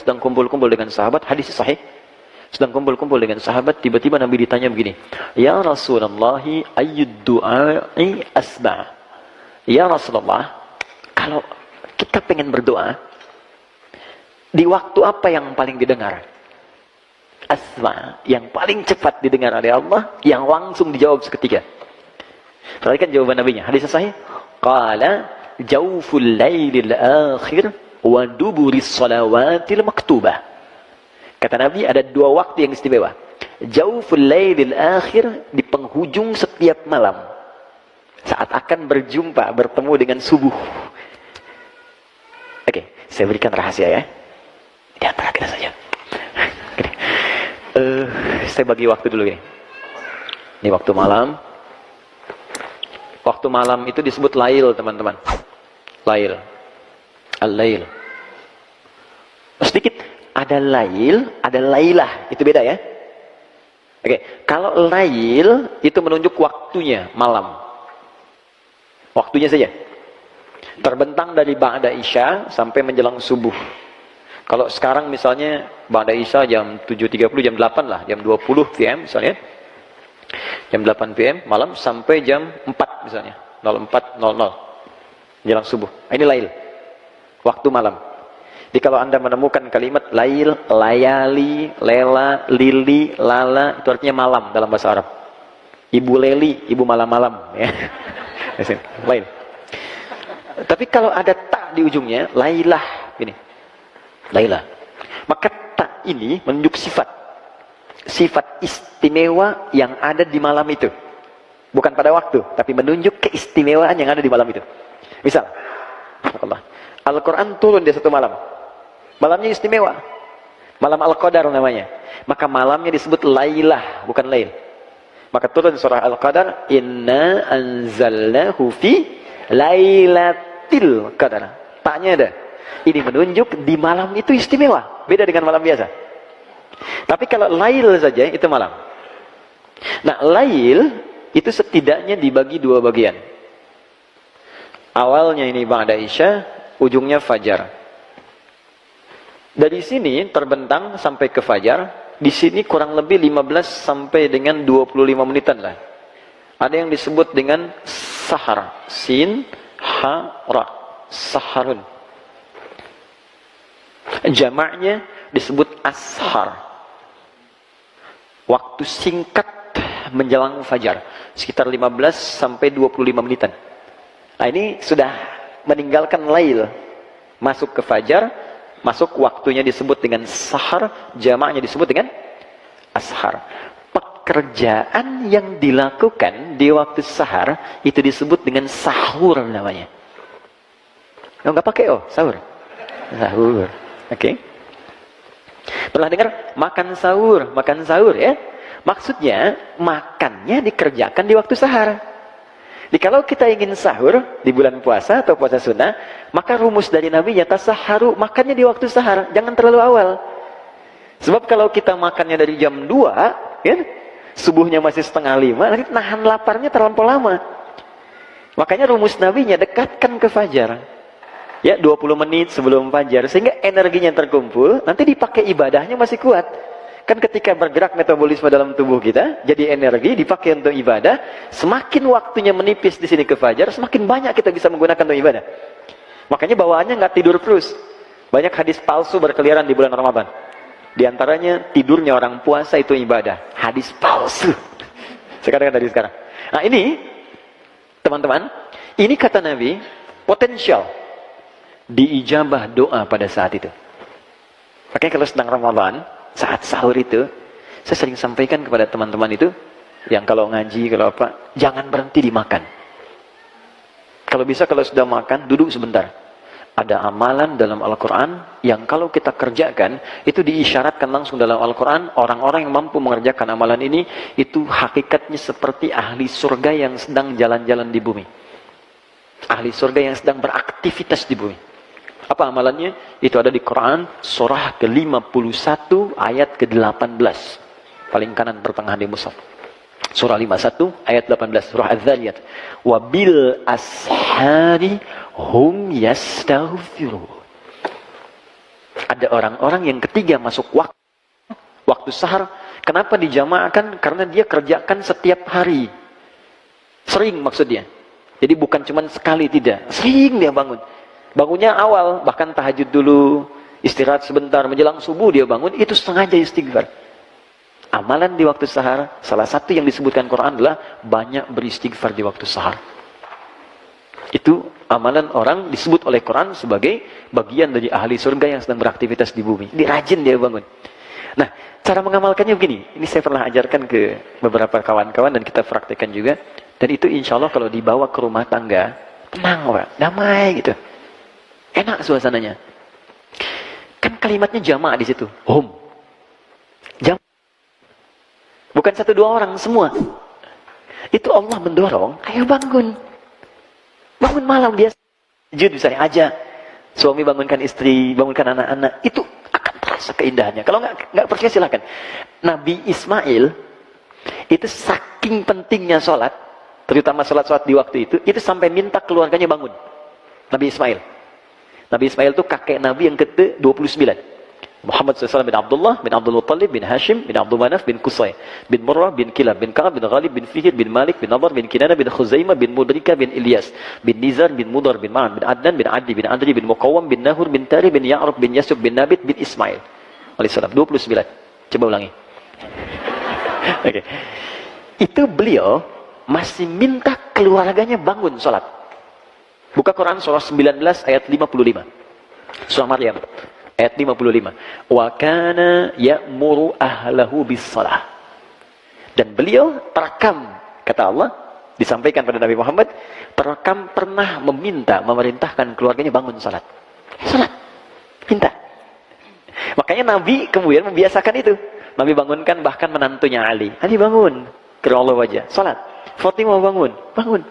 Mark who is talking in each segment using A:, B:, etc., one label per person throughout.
A: sedang kumpul-kumpul dengan sahabat, hadis sahih. Sedang kumpul-kumpul dengan sahabat, tiba-tiba Nabi ditanya begini, "Ya Rasulullah, ayyud du'a'i asma'?" Ya Rasulullah, kalau kita pengen berdoa, di waktu apa yang paling didengar? Asma, yang paling cepat didengar oleh Allah, yang langsung dijawab seketika. Perhatikan jawaban Nabi-nya. Hadis sahih. Qala jawful lailil akhir wa duburis salawatil maktubah. Kata Nabi, ada dua waktu yang istimewa. Jawful lailil akhir, di penghujung setiap malam, saat akan bertemu dengan subuh. Oke, saya berikan rahasia ya. Di antara kita saja. Saya bagi waktu dulu ini. Ini waktu malam. Waktu malam itu disebut lail, teman-teman. Lail. Al-lail. Sedikit. Ada lail, ada lailah. Itu beda ya. Oke. Kalau lail, itu menunjuk waktunya, malam. Waktunya saja. Terbentang dari ba'da isya sampai menjelang subuh. Kalau sekarang misalnya ba'da isya jam 7.30, jam 8 lah, jam 20 PM misalnya. Jam 8 PM malam sampai jam 4 misalnya. 04.00. Menjelang subuh. Ini lail. Waktu malam. Jadi kalau Anda menemukan kalimat lail, layali, lela, lili, lala, itu artinya malam dalam bahasa Arab. Ibu Leli, ibu malam-malam ya. Lail. Tapi kalau ada tak di ujungnya, lailah ini. Lailah. Maka tak ini menunjuk sifat. Sifat istimewa yang ada di malam itu. Bukan pada waktu, tapi menunjuk keistimewaan yang ada di malam itu. Misal, Al-Quran turun di satu malam. Malamnya istimewa. Malam Al-Qadar namanya. Maka malamnya disebut lailah, bukan lail. Maka turun surah Al-Qadar, Inna anzalnahu fi lailatil qadar. Taknya ada. Ini menunjuk di malam itu istimewa. Beda dengan malam biasa. Tapi kalau lail saja, itu malam. Nah, lail itu setidaknya dibagi dua bagian. Awalnya ini ba'da isya, ujungnya fajar. Dari sini terbentang sampai ke fajar. Di sini kurang lebih 15 sampai dengan 25 menitan lah. Ada yang disebut dengan sahar. Sin, ha, ra. Saharun. Jamaknya disebut ashar. Waktu singkat menjelang fajar. Sekitar 15 sampai 25 menitan. Nah ini sudah meninggalkan lail. Masuk ke fajar. Masuk waktunya disebut dengan sahar. Jamaknya disebut dengan ashar. Pekerjaan yang dilakukan di waktu sahar itu disebut dengan sahur namanya. Oh, nggak pakai sahur. Sahur. Oke. Pernah dengar makan sahur ya? Maksudnya makannya dikerjakan di waktu sahar. Jadi kalau kita ingin sahur di bulan puasa atau puasa sunnah, maka rumus dari Nabi nyata saharu, makannya di waktu sahar, jangan terlalu awal. Sebab kalau kita makannya dari jam 2, ya, subuhnya masih 4:30, nanti nahan laparnya terlampau lama. Makanya rumus Nabi-nya dekatkan ke fajar. Ya, 20 menit sebelum fajar, sehingga energinya terkumpul, nanti dipakai ibadahnya masih kuat. Kan ketika bergerak metabolisme dalam tubuh kita, jadi energi dipakai untuk ibadah, semakin waktunya menipis di sini ke fajar, semakin banyak kita bisa menggunakan untuk ibadah. Makanya bawaannya nggak tidur terus. Banyak hadis palsu berkeliaran di bulan Ramadan. Di antaranya tidurnya orang puasa itu ibadah. Hadis palsu. Sekarang dari sekarang. Nah ini, teman-teman, ini kata Nabi, potensial diijabah doa pada saat itu. Makanya kalau sedang Ramadan, saat sahur itu, saya sering sampaikan kepada teman-teman itu, yang kalau ngaji, kalau apa, jangan berhenti dimakan. Kalau bisa, kalau sudah makan, duduk sebentar. Ada amalan dalam Al-Quran, yang kalau kita kerjakan, itu diisyaratkan langsung dalam Al-Quran, orang-orang yang mampu mengerjakan amalan ini, itu hakikatnya seperti ahli surga yang sedang jalan-jalan di bumi. Ahli surga yang sedang beraktivitas di bumi. Apa amalannya? Itu ada di Quran, surah ke-51, ayat ke-18. Paling kanan pertengahan di mushaf. Surah 51, ayat 18, surah Az-Zariyat. Wabil ashari hum yastaghfirun. Ada orang-orang yang ketiga masuk waktu sahar. Kenapa dijamaahkan? Karena dia kerjakan setiap hari. Sering maksudnya. Jadi bukan cuma sekali, tidak. Sering dia bangun. Bangunnya awal, bahkan tahajud dulu, istirahat sebentar, menjelang subuh dia bangun, itu sengaja istighfar. Amalan di waktu sahar, salah satu yang disebutkan Quran adalah banyak beristighfar di waktu sahar. Itu amalan orang disebut oleh Quran sebagai bagian dari ahli surga yang sedang beraktivitas di bumi. Dia rajin dia bangun. Nah, cara mengamalkannya begini. Ini saya pernah ajarkan ke beberapa kawan-kawan dan kita praktekkan juga. Dan itu insya Allah kalau dibawa ke rumah tangga, tenang Pak, damai gitu. Enak suasananya. Kan kalimatnya jamaah di situ. Hum. Jamaah. Bukan 1-2 orang, semua. Itu Allah mendorong, ayo bangun. Bangun malam biasa. Tahajud misalnya aja. Suami bangunkan istri, bangunkan anak-anak. Itu akan terasa keindahannya. Kalau nggak percaya silakan. Nabi Ismail itu saking pentingnya sholat, terutama sholat di waktu itu sampai minta keluarganya bangun. Nabi Ismail. Nabi Ismail itu kakek Nabi yang ke-29. Muhammad SAW bin Abdullah, bin Abdul Muttalib, bin Hashim, bin Abdul Manaf, bin Qusay, bin Murrah, bin Kilab, bin Ka'ab, bin Ghalib, bin Fihir, bin Malik, bin Nadar, bin Kinana, bin Khuzaimah, bin Mudrika, bin Ilyas, bin Nizar, bin Mudar, bin Ma'an, bin Adnan, bin Adi, bin Adri, bin Muqawam, bin Nahur, bin Tari, bin Ya'rub, bin Yasub, bin Nabit, bin Ismail. Alaihissalam. 29. Coba ulangi. Oke. Itu beliau masih minta keluarganya bangun sholat. Buka Quran surah 19 ayat 55. Surah Maryam. Ayat 55. Wa kana ya'muru ahlahu bis-shalah. Dan beliau terekam, kata Allah, disampaikan pada Nabi Muhammad, terekam pernah memerintahkan keluarganya bangun salat. Salat. Minta. Makanya Nabi kemudian membiasakan itu. Nabi bangunkan bahkan menantunya Ali. Ali bangun. Kira Allah wajah. Salat. Fatimah bangun. Bangun.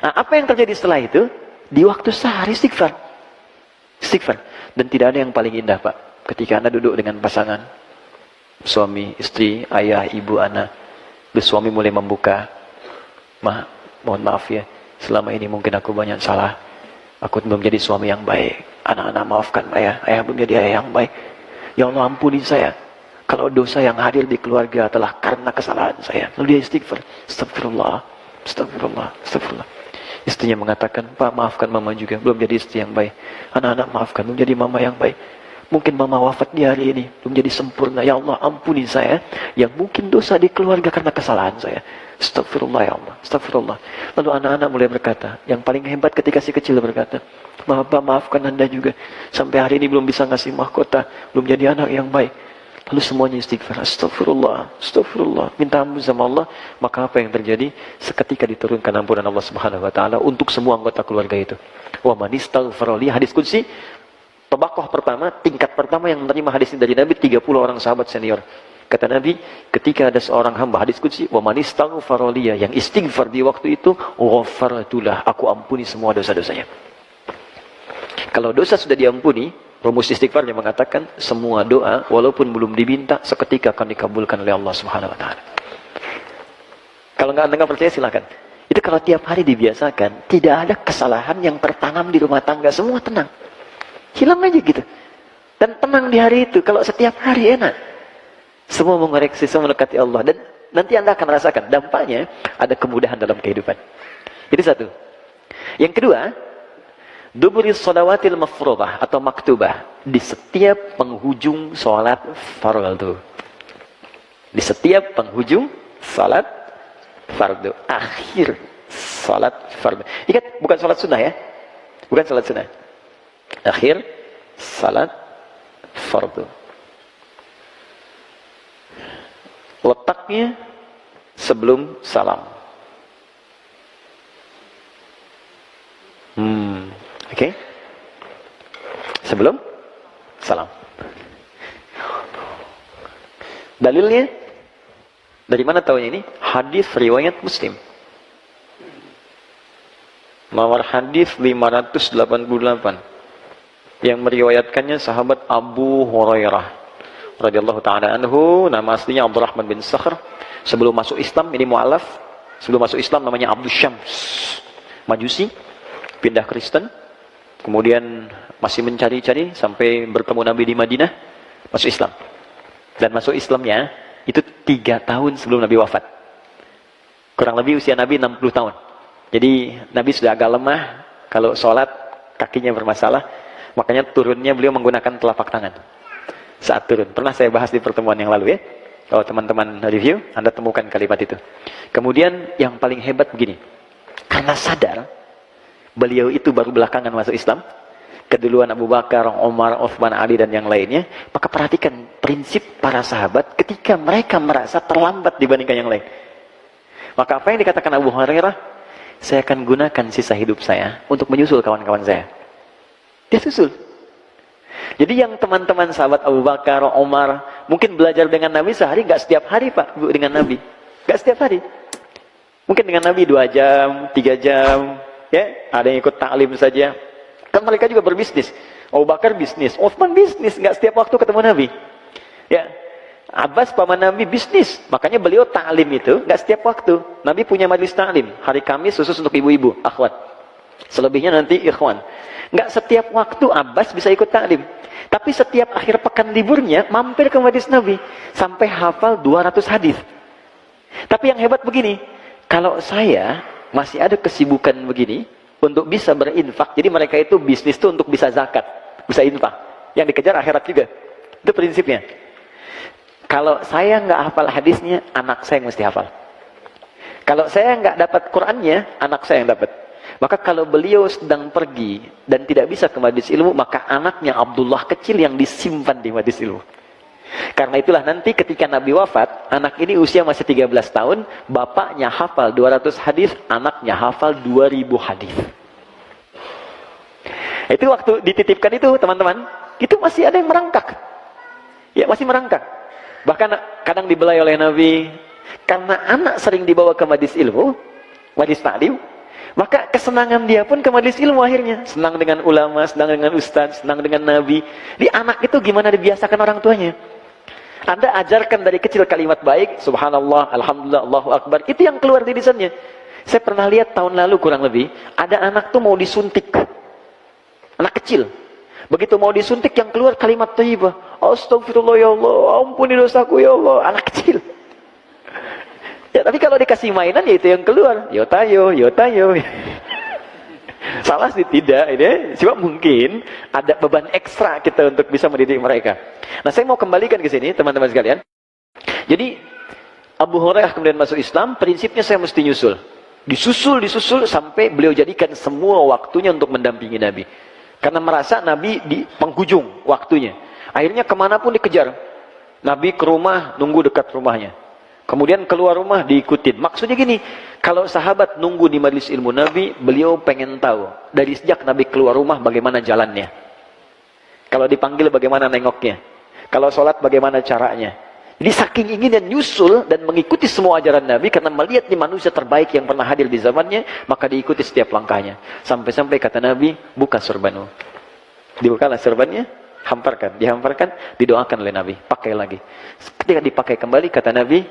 A: Nah, apa yang terjadi setelah itu? Di waktu sahar istighfar. Istighfar. Dan tidak ada yang paling indah Pak, ketika Anda duduk dengan pasangan, suami, istri, ayah, ibu, anak, terus suami mulai membuka, mohon maaf ya, selama ini mungkin aku banyak salah, aku belum jadi suami yang baik, anak-anak maafkan ayah belum jadi ayah yang baik, ya Allah ampuni saya, kalau dosa yang hadir di keluarga adalah karena kesalahan saya. Lalu dia istighfar, astagfirullah, astagfirullah, astagfirullah. Istrinya mengatakan, Pak maafkan mama juga, belum jadi istri yang baik. Anak-anak maafkan, belum jadi mama yang baik. Mungkin mama wafat di hari ini, belum jadi sempurna. Ya Allah ampuni saya, yang mungkin dosa di keluarga karena kesalahan saya. Astagfirullah ya Allah, astagfirullah. Lalu anak-anak mulai berkata, yang paling hebat ketika si kecil berkata, Pak maafkan Anda juga, sampai hari ini belum bisa ngasih mahkota, belum jadi anak yang baik. Lalu semuanya istighfar, astagfirullah, astagfirullah, minta ampun sama Allah. Maka apa yang terjadi? Seketika diturunkan ampunan Allah Subhanahu wa taala untuk semua anggota keluarga itu. Wa man istaghfara li, hadis qudsi, tabaqah pertama, tingkat pertama yang menerima hadis ini dari Nabi, 30 orang sahabat senior. Kata Nabi, ketika ada seorang hamba, hadis qudsi, wa man istaghfara li, yang istighfar di waktu itu, ghafartulah, aku ampuni semua dosa-dosanya. Kalau dosa sudah diampuni, rumus istighfarnya mengatakan semua doa walaupun belum diminta seketika akan dikabulkan oleh Allah Subhanahu wa taala. Kalau nggak percaya silakan. Itu kalau tiap hari dibiasakan, tidak ada kesalahan yang tertanam di rumah tangga, semua tenang. Hilang aja gitu. Dan tenang di hari itu, kalau setiap hari enak. Semua mengoreksi, semua mendekati Allah, dan nanti Anda akan rasakan dampaknya ada kemudahan dalam kehidupan. Itu satu. Yang kedua, duburi shalawatil mafruḍah atau maktubah, di setiap penghujung salat fardu. Di setiap penghujung salat fardu, akhir salat fardu. Ingat, bukan salat sunnah ya. Bukan salat sunnah. Akhir salat fardu. Letaknya sebelum salam. Oke. Sebelum salam. Dalilnya dari mana tahunya ini? Hadis riwayat Muslim. Nomor hadis 588. Yang meriwayatkannya sahabat Abu Hurairah radhiyallahu taala anhu, nama aslinya Abdurrahman bin Sakhr. Sebelum masuk Islam ini mu'alaf. Sebelum masuk Islam namanya Abdus Syams, Majusi, pindah Kristen. Kemudian masih mencari-cari sampai bertemu Nabi di Madinah, masuk Islam. Dan masuk Islamnya itu 3 tahun sebelum Nabi wafat. Kurang lebih usia Nabi 60 tahun. Jadi Nabi sudah agak lemah, kalau sholat kakinya bermasalah, makanya turunnya beliau menggunakan telapak tangan saat turun. Pernah saya bahas di pertemuan yang lalu ya. Kalau teman-teman review, Anda temukan kalimat itu. Kemudian yang paling hebat begini, karena sadar beliau itu baru belakangan masuk Islam, keduluan Abu Bakar, Umar, Utsman, Ali dan yang lainnya, maka perhatikan prinsip para sahabat ketika mereka merasa terlambat dibandingkan yang lain. Maka apa yang dikatakan Abu Hurairah, saya akan gunakan sisa hidup saya untuk menyusul kawan-kawan saya. Dia susul. Jadi yang teman-teman sahabat Abu Bakar, Umar, mungkin belajar dengan Nabi sehari, nggak setiap hari Pak, Bu, dengan Nabi. Nggak setiap hari. Mungkin dengan Nabi 2 jam, 3 jam, ya, ada yang ikut taklim saja. Kan mereka juga berbisnis. Abu Bakar bisnis, Utsman bisnis, nggak setiap waktu ketemu Nabi. Ya, Abbas paman Nabi bisnis, makanya beliau taklim itu nggak setiap waktu. Nabi punya majelis taklim, hari Kamis khusus untuk ibu-ibu, akhwat. Selebihnya nanti ikhwan. Nggak setiap waktu Abbas bisa ikut taklim. Tapi setiap akhir pekan liburnya mampir ke majelis Nabi sampai hafal 200 hadis. Tapi yang hebat begini, kalau saya masih ada kesibukan begini untuk bisa berinfak, jadi mereka itu bisnis tuh untuk bisa zakat, bisa infak. Yang dikejar akhirat juga. Itu prinsipnya. Kalau saya nggak hafal hadisnya, anak saya yang mesti hafal. Kalau saya nggak dapat Qur'annya, anak saya yang dapat. Maka kalau beliau sedang pergi dan tidak bisa ke majelis ilmu, maka anaknya Abdullah kecil yang disimpan di majelis ilmu. Karena itulah nanti ketika Nabi wafat, anak ini usia masih 13 tahun, bapaknya hafal 200 hadis, anaknya hafal 2000 hadis. Itu waktu dititipkan itu teman-teman, itu masih ada yang merangkak. Ya, masih merangkak. Bahkan kadang dibelai oleh Nabi, karena anak sering dibawa ke majelis ilmu, majelis taklim, maka kesenangan dia pun ke majelis ilmu akhirnya. Senang dengan ulama, senang dengan ustaz, senang dengan Nabi. Di anak itu gimana dibiasakan orang tuanya. Anda ajarkan dari kecil kalimat baik, subhanallah, alhamdulillah, Allahu akbar. Itu yang keluar di lisannya. Saya pernah lihat tahun lalu kurang lebih, ada anak tuh mau disuntik. Anak kecil. Begitu mau disuntik yang keluar kalimat thayyibah. Astagfirullah ya Allah, ampuni dosaku ya Allah. Anak kecil. Ya, tapi kalau dikasih mainan ya itu yang keluar. Yo tayo. Salah sih tidak, ini cuma mungkin ada beban ekstra kita untuk bisa mendidik mereka. Nah, saya mau kembalikan ke sini teman-teman sekalian. Jadi Abu Hurairah kemudian masuk Islam, prinsipnya saya mesti nyusul. Disusul sampai beliau jadikan semua waktunya untuk mendampingi Nabi. Karena merasa Nabi di penghujung waktunya. Akhirnya kemanapun dikejar. Nabi ke rumah, nunggu dekat rumahnya. Kemudian keluar rumah diikutin. Maksudnya gini, kalau sahabat nunggu di majelis ilmu Nabi, beliau pengen tahu dari sejak Nabi keluar rumah bagaimana jalannya. Kalau dipanggil bagaimana nengoknya. Kalau sholat bagaimana caranya. Jadi saking ingin dan nyusul dan mengikuti semua ajaran Nabi karena melihat di manusia terbaik yang pernah hadir di zamannya, maka diikuti setiap langkahnya. Sampai-sampai kata Nabi, buka sorbanmu. Dibukalah sorbannya, dihamparkan, didoakan oleh Nabi, pakai lagi. Ketika dipakai kembali, kata Nabi,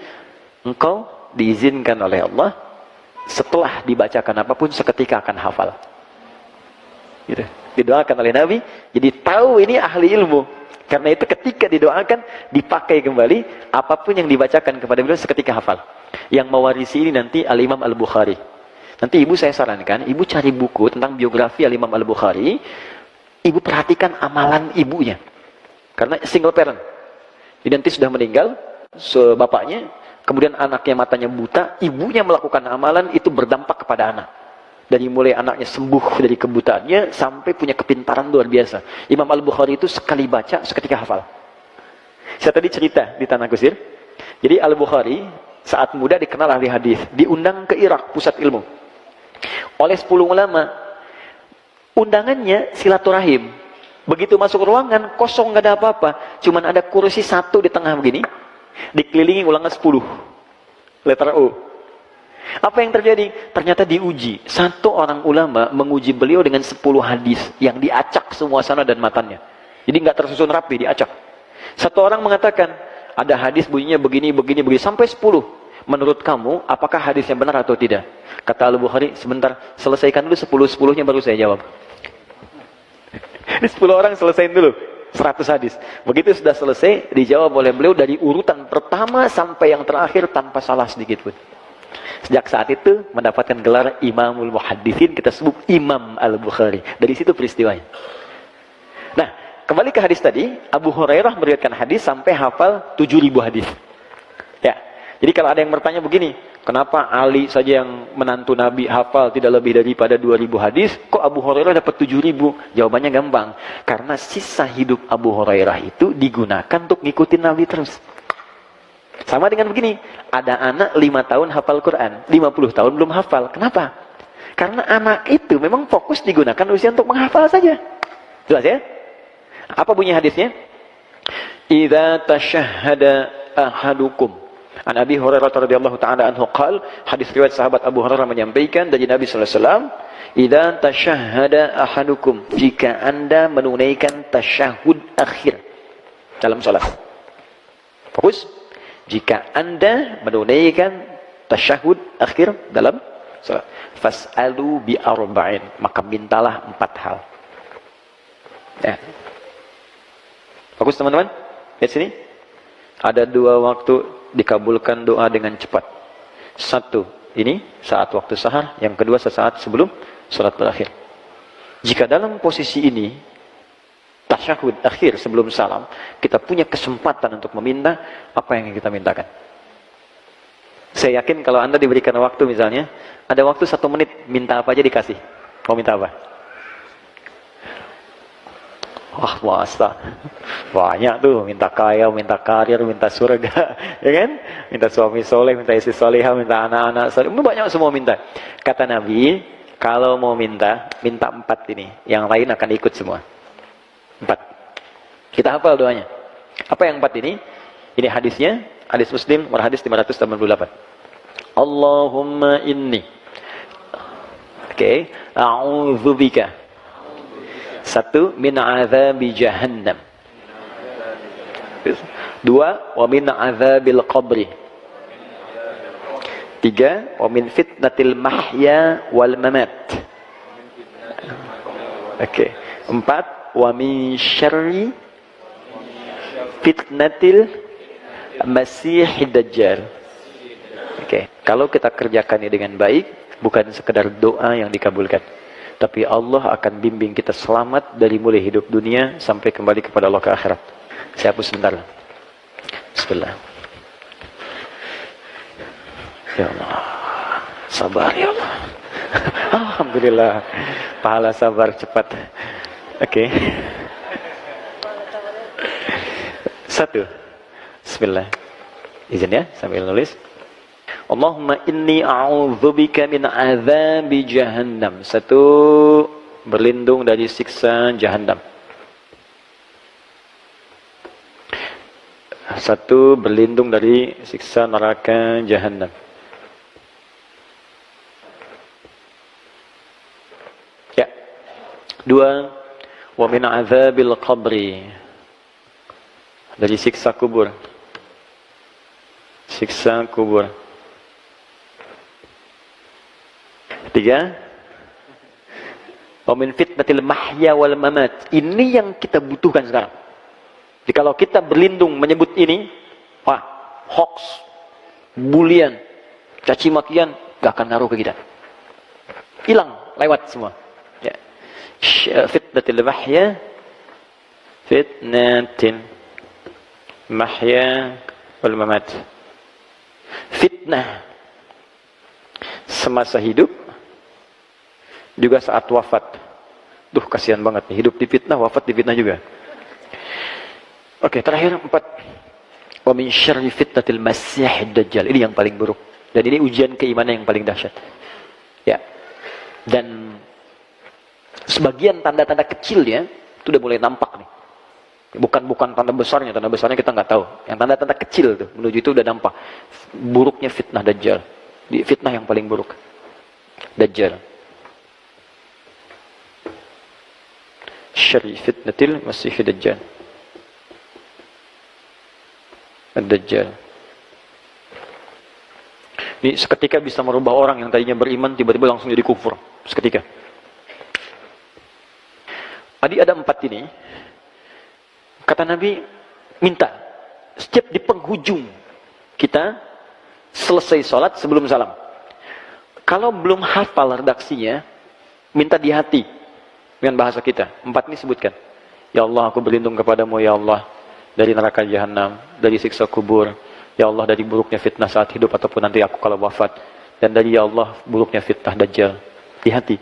A: engkau diizinkan oleh Allah setelah dibacakan apapun seketika akan hafal. Gitu. Didoakan oleh Nabi, jadi tahu ini ahli ilmu. Karena itu ketika didoakan, dipakai kembali apapun yang dibacakan kepada beliau seketika hafal. Yang mewarisi ini nanti Al-Imam Al-Bukhari. Nanti ibu saya sarankan, ibu cari buku tentang biografi Al-Imam Al-Bukhari. Ibu perhatikan amalan ibunya. Karena single parent. Jadi nanti sudah meninggal bapaknya, kemudian anaknya matanya buta, ibunya melakukan amalan itu berdampak kepada anak. Dari mulai anaknya sembuh dari kebutaannya sampai punya kepintaran luar biasa. Imam Al-Bukhari itu sekali baca seketika hafal. Saya tadi cerita di Tanah Kusir. Jadi Al-Bukhari saat muda dikenal ahli hadis, diundang ke Irak pusat ilmu oleh 10 ulama. Undangannya silaturahim. Begitu masuk ruangan kosong, nggak ada apa-apa, cuman ada kursi satu di tengah begini, dikelilingi ulangan 10 letter O. Apa yang terjadi? Ternyata diuji. Satu orang ulama menguji beliau dengan 10 hadis yang diacak semua sana dan matanya. Jadi nggak tersusun rapi, diacak. Satu orang mengatakan, ada hadis bunyinya begini, sampai 10. Menurut kamu, apakah hadisnya benar atau tidak? Kata Al-Bukhari, sebentar, selesaikan dulu 10-10-nya baru saya jawab. Ini 10 orang selesaiin dulu 100 hadis. Begitu sudah selesai, dijawab oleh beliau dari urutan pertama sampai yang terakhir tanpa salah sedikit pun. Sejak saat itu mendapatkan gelar Imamul Muhadditsin, kita sebut Imam Al-Bukhari. Dari situ peristiwanya. Nah, kembali ke hadis tadi, Abu Hurairah meriwayatkan hadis sampai hafal 7.000 hadis. Ya. Jadi kalau ada yang bertanya begini, kenapa Ali saja yang menantu Nabi hafal tidak lebih daripada 2.000 hadis, kok Abu Hurairah dapat 7.000? Jawabannya gampang. Karena sisa hidup Abu Hurairah itu digunakan untuk ngikutin Nabi terus. Sama dengan begini, ada anak 5 tahun hafal Quran, 50 tahun belum hafal. Kenapa? Karena anak itu memang fokus digunakan usia untuk menghafal saja. Jelas ya? Apa bunyi hadisnya? Idza tashahhada ahadukum. An Abi Hurairah radhiyallahu ta'ala anhu qala, hadis riwayat sahabat Abu Hurairah menyampaikan dari Nabi sallallahu alaihi wasallam, idza tashahhada ahadukum, jika Anda menunaikan tasyahud akhir dalam salat. Fokus. Jika Anda menunaikan tasyahud akhir dalam salat, fas'alu bi arba'in, maka mintalah 4 hal. Ya. Fokus teman-teman. Lihat sini. Ada 2 waktu dikabulkan doa dengan cepat. 1, ini saat waktu sahar. Yang kedua sesaat sebelum salat berakhir. Jika dalam posisi ini, tasyahud akhir sebelum salam, kita punya kesempatan untuk meminta apa yang kita mintakan. Saya yakin kalau Anda diberikan waktu misalnya, ada waktu 1 menit, minta apa aja dikasih. Mau minta apa? Wah, masa banyak tuh, minta kaya, minta karir, minta surga, ya kan? Minta suami soleh, minta istri solehah, minta anak-anak soleh, banyak semua minta. Kata Nabi, kalau mau minta 4 ini, yang lain akan ikut semua. 4. Kita hafal doanya. Apa yang 4 ini? Ini hadisnya, hadis Muslim, hadis 588. Allahumma inni, a'udzubika. 1, min azabi jahannam. 2, wa min azabil qabri. 3, wa min fitnatil mahya wal mamat. 4, wa min syarri fitnatil masihid dajjal. Kalau kita kerjakan ini dengan baik, bukan sekedar doa yang dikabulkan, tapi Allah akan bimbing kita selamat dari mulai hidup dunia sampai kembali kepada Allah ke akhirat. Saya hapus sebentar. Bismillah. Ya Allah, sabar ya Allah. Alhamdulillah, pahala sabar cepat. 1. Bismillah. Izin ya, sambil nulis. Allahumma inni a'udzubika min azabi jahannam. 1, berlindung dari siksa jahannam. 1, berlindung dari siksa neraka jahannam. Ya. 2, wa min azabil qabri, dari siksa kubur. Siksa kubur. 3, wa min fitnatil mahya wal mamat. Ini yang kita butuhkan sekarang. Jadi kalau kita berlindung menyebut ini, wah, hoax, bulian, caci makian, gak akan ngaruh ke kita. Hilang, lewat semua. Ya. Fitnatil mahya, fitnatil mahya wal mamat. Fitnah semasa hidup, juga saat wafat. Duh, kasihan banget nih, hidup di fitnah, wafat di fitnah juga. Terakhir 4. Wa min syarri fitnatil masihid dajjal. Ini yang paling buruk. Dan ini ujian keimanan yang paling dahsyat. Ya. Dan sebagian tanda-tanda kecilnya itu udah mulai nampak nih. Bukan tanda besarnya kita nggak tahu. Yang tanda-tanda kecil tuh menuju itu udah nampak. Buruknya fitnah dajjal. Di fitnah yang paling buruk. Dajjal. Syarri fitnatil masihid dajjal. Ad-Dajjal. Ini seketika bisa merubah orang yang tadinya beriman tiba-tiba langsung jadi kufur. Seketika. Tadi ada 4 ini. Kata Nabi, minta setiap di penghujung kita selesai sholat sebelum salam. Kalau belum hafal redaksinya, minta di hati dengan bahasa kita. 4 ini sebutkan. Ya Allah, aku berlindung kepadamu ya Allah dari neraka jahanam, dari siksa kubur. Ya Allah, dari buruknya fitnah saat hidup ataupun nanti aku kalau wafat. Dan dari ya Allah, buruknya fitnah Dajjal. Di hati.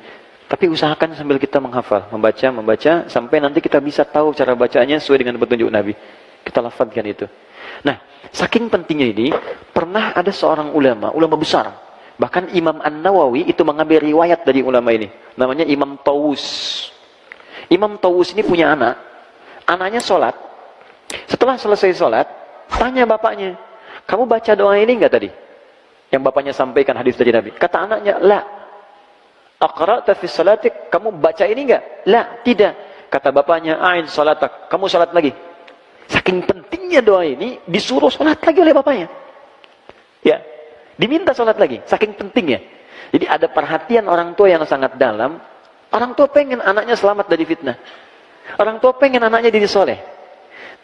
A: Tapi usahakan sambil kita menghafal, membaca, sampai nanti kita bisa tahu cara bacanya sesuai dengan petunjuk Nabi. Kita lafadzkan itu. Nah, saking pentingnya ini, pernah ada seorang ulama besar. Bahkan Imam An-Nawawi itu mengambil riwayat dari ulama ini. Namanya Imam Tawus. Imam Tawus ini punya anak. Anaknya sholat. Setelah selesai sholat, tanya bapaknya, kamu baca doa ini enggak tadi? Yang bapaknya sampaikan hadis dari Nabi. Kata anaknya, la. Aqra'ta fi salatik, kamu baca ini enggak? La, tidak. Kata bapaknya, a'id salatak, kamu salat lagi. Saking pentingnya doa ini, disuruh salat lagi oleh bapaknya. Ya, diminta salat lagi, saking pentingnya. Jadi ada perhatian orang tua yang sangat dalam. Orang tua pengen anaknya selamat dari fitnah. Orang tua pengen anaknya jadi soleh.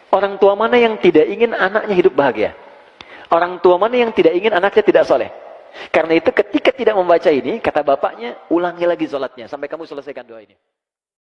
A: Orang tua mana yang tidak ingin anaknya hidup bahagia? Orang tua mana yang tidak ingin anaknya tidak soleh? Karena itu ketika tidak membaca ini, kata bapaknya, ulangi lagi sholatnya sampai kamu selesaikan doa ini.